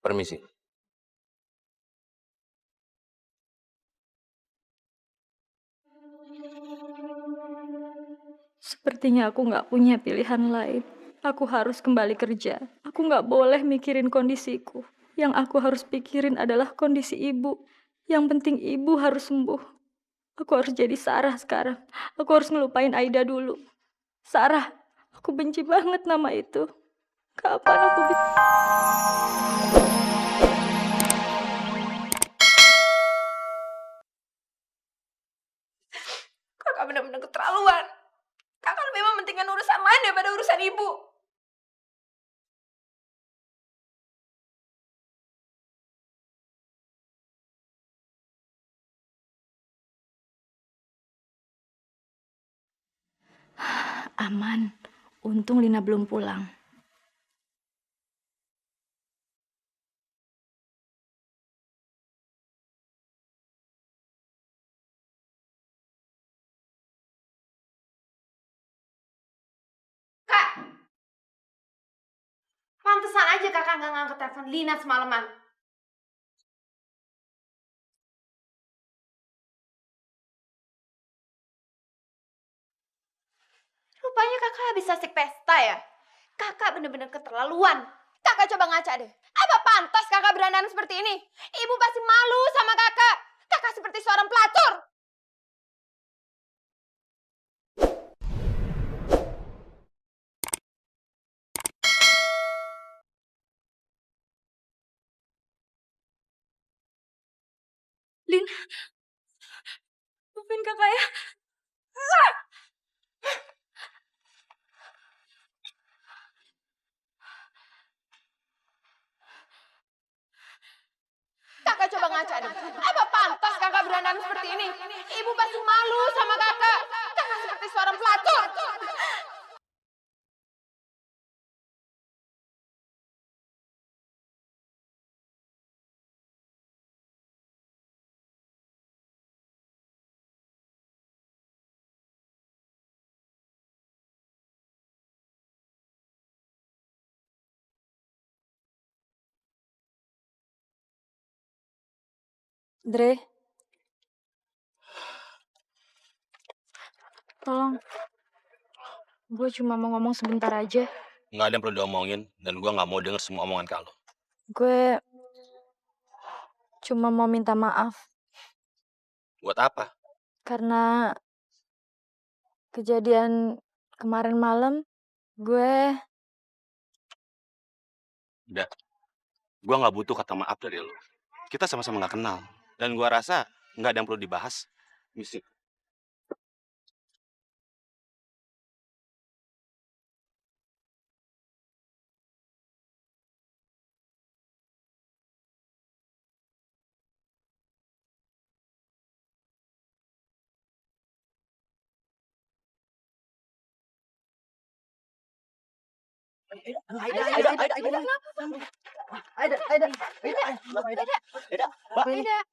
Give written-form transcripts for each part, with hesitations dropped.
Permisi. Sepertinya aku nggak punya pilihan lain. Aku harus kembali kerja. Aku nggak boleh mikirin kondisiku. Yang aku harus pikirin adalah kondisi ibu. Yang penting ibu harus sembuh. Aku harus jadi Sarah sekarang. Aku harus ngelupain Aida dulu. Sarah, aku benci banget nama itu. Kapan aku bisa... Kakak benar-benar keterlaluan. Kakak lebih mementingkan urusan lain daripada urusan ibu. Aman. Untung Lina belum pulang. Kak, pantesan aja kakak nggak ngangkat telepon Lina semalaman. Rupanya kakak habis asik pesta ya? Kakak bener-bener keterlaluan. Kakak coba ngaca deh. Apa pantas kakak berandalan seperti ini? Ibu pasti malu sama kakak. Kakak seperti seorang pelacur. Lin, maafin kakak ya. Kakak coba ngaca deh. Apa pantas kakak berandalan seperti ini? Ibu pasti malu sama kakak. Kakak seperti seorang pelacur. Dre, tolong. Gue cuma mau ngomong sebentar aja. Nggak ada yang perlu diomongin, dan gue nggak mau denger semua omongan kak lo. Gue cuma mau minta maaf Buat apa? karena kejadian kemarin malam gue Udah, gue nggak butuh kata maaf dari lo. Kita sama-sama nggak kenal, dan gue rasa nggak ada yang perlu dibahas. Misi.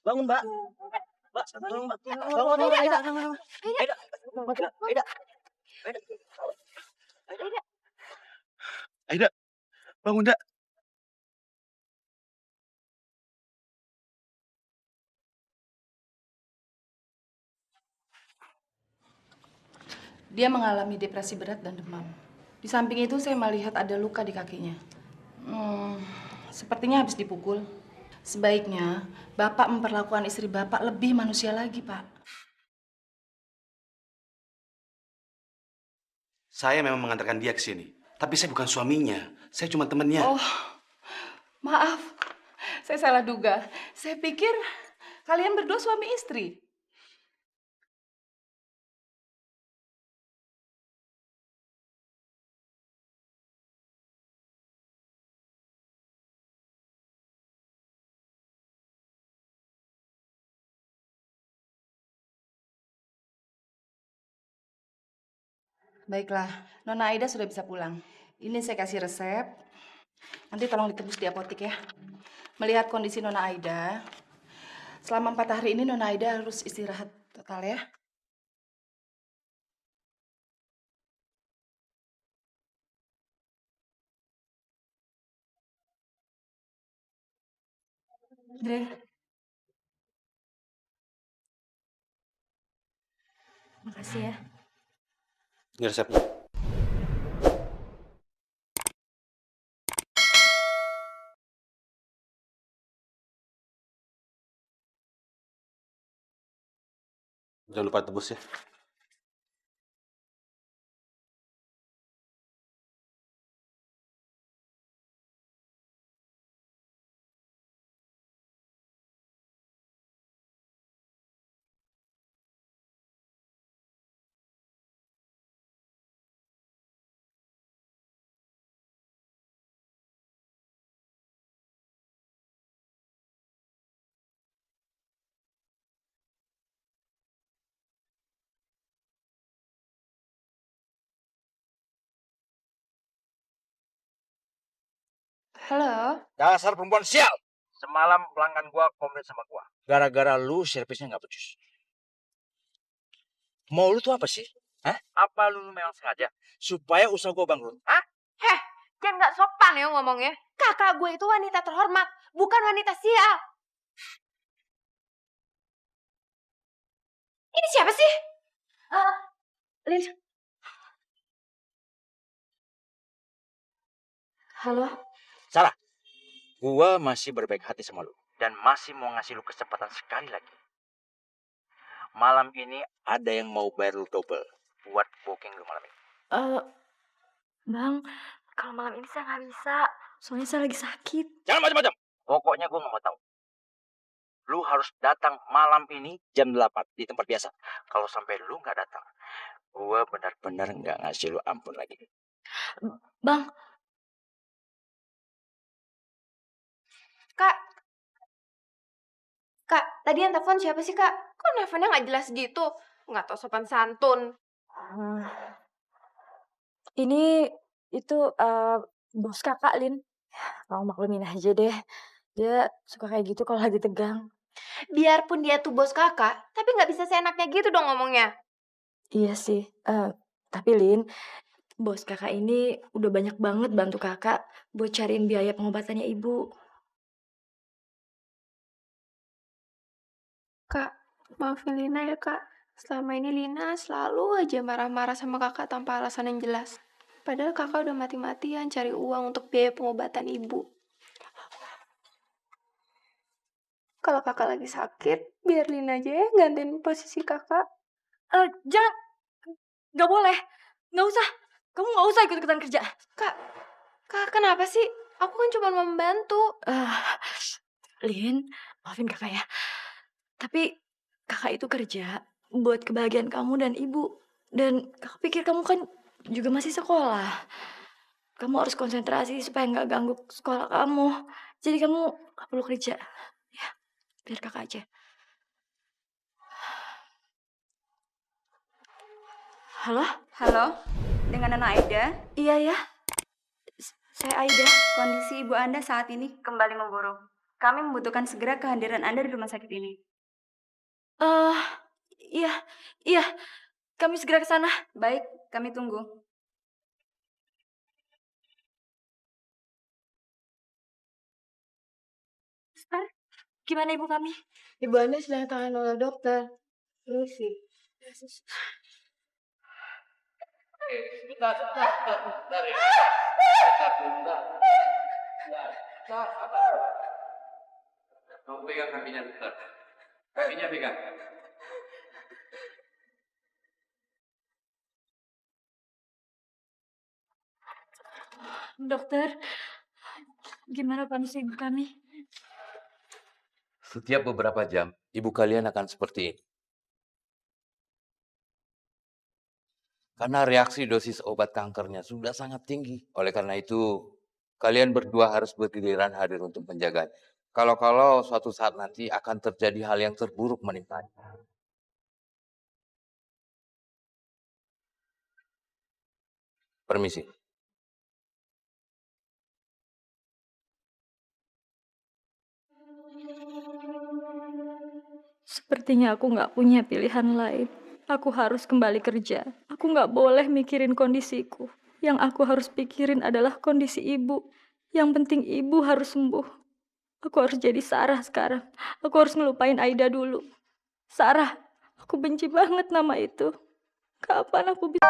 Bangun, Mbak. Mbak, bangun, Mbak. Bangun, Aida. Aida. Aida. Aida, bangun, Dak. Dia mengalami depresi berat dan demam. Di samping itu saya melihat ada luka di kakinya. Sepertinya habis dipukul. Sebaiknya Bapak memperlakukan istri Bapak lebih manusia lagi, Pak. Saya memang mengantarkan dia ke sini, tapi saya bukan suaminya. Saya cuma temennya. Oh, maaf. Saya salah duga. Saya pikir kalian berdua suami istri. Baiklah, Nona Aida sudah bisa pulang. Ini saya kasih resep. Nanti tolong ditebus di apotek ya. Melihat kondisi Nona Aida, selama 4 hari ini Nona Aida harus istirahat total ya. Dre, makasih ya. Ini resepnya. Jangan lupa tebus ya. Halo. Dasar perempuan sial. Semalam pelanggan gua komplain sama gua. Gara-gara lu servisnya nggak becus. Mau lu tuh apa sih? Hah? Apa lu memang sengaja supaya usaha gua bangkrut? Hah? Heh, jangan nggak sopan ya ngomongnya. Kakak gue itu wanita terhormat, bukan wanita sial. Ini siapa sih? Lin. Halo. Salah. Gua masih berbaik hati sama lu dan masih mau ngasih lu kesempatan sekali lagi. Malam ini ada yang mau bayar lu double buat booking lu malam ini. Bang, kalau malam ini saya nggak bisa. Soalnya saya lagi sakit. Jangan macam-macam. Pokoknya gua nggak mau tahu. Lu harus datang malam ini jam 8 di tempat biasa. Kalau sampai lu nggak datang, gua benar-benar nggak ngasih lu ampun lagi. Bang, Kak. Kak, tadi yang telepon siapa sih, Kak? Kok nelfonnya nggak jelas gitu? Nggak tahu sopan santun. ini itu bos kakak, Lin. Kamu maklumin aja deh. Dia suka kayak gitu kalau lagi tegang. Biarpun dia tuh bos kakak, tapi nggak bisa seenaknya gitu dong ngomongnya. Iya sih. Tapi Lin, bos kakak ini udah banyak banget bantu kakak buat cariin biaya pengobatannya ibu. Kak, maafin Lina ya, Kak. Selama ini Lina selalu aja marah-marah sama kakak tanpa alasan yang jelas. Padahal kakak udah mati-matian cari uang untuk biaya pengobatan ibu. Kalau kakak lagi sakit, biar Lina aja ya gantiin posisi kakak. Jangan, nggak boleh, nggak usah. Kamu nggak usah ikut-ikutan kerja. Kak, kenapa sih? Aku kan cuma mau membantu. Lin, maafin kakak ya. Tapi kakak itu kerja buat kebahagiaan kamu dan ibu. Dan kakak pikir kamu kan juga masih sekolah. Kamu harus konsentrasi supaya nggak ganggu sekolah kamu. Jadi kamu nggak perlu kerja. Ya, biar kakak aja. Halo? Halo, dengan Nona Aida. Iya ya. Saya Aida. Kondisi ibu Anda saat ini kembali memburuk. Kami membutuhkan segera kehadiran Anda di rumah sakit ini. Iya, iya. Kami segera ke sana. Baik, kami tunggu. Gimana ibu kami? Ibu Anda sedang ditangani oleh dokter. Ini sih. Kamu pegang kakinya, bentar. Kakinya pegang. Dokter, gimana kondisi ibu kami? Setiap beberapa jam, ibu kalian akan seperti ini. Karena reaksi dosis obat kankernya sudah sangat tinggi. Oleh karena itu, kalian berdua harus bergiliran hadir untuk menjaganya. Kalau suatu saat nanti akan terjadi hal yang terburuk menimpanya. Permisi. Sepertinya aku nggak punya pilihan lain. Aku harus kembali kerja. Aku nggak boleh mikirin kondisiku. Yang aku harus pikirin adalah kondisi ibu. Yang penting ibu harus sembuh. Aku harus jadi Sarah sekarang. Aku harus ngelupain Aida dulu. Sarah, aku benci banget nama itu. Kapan aku bisa...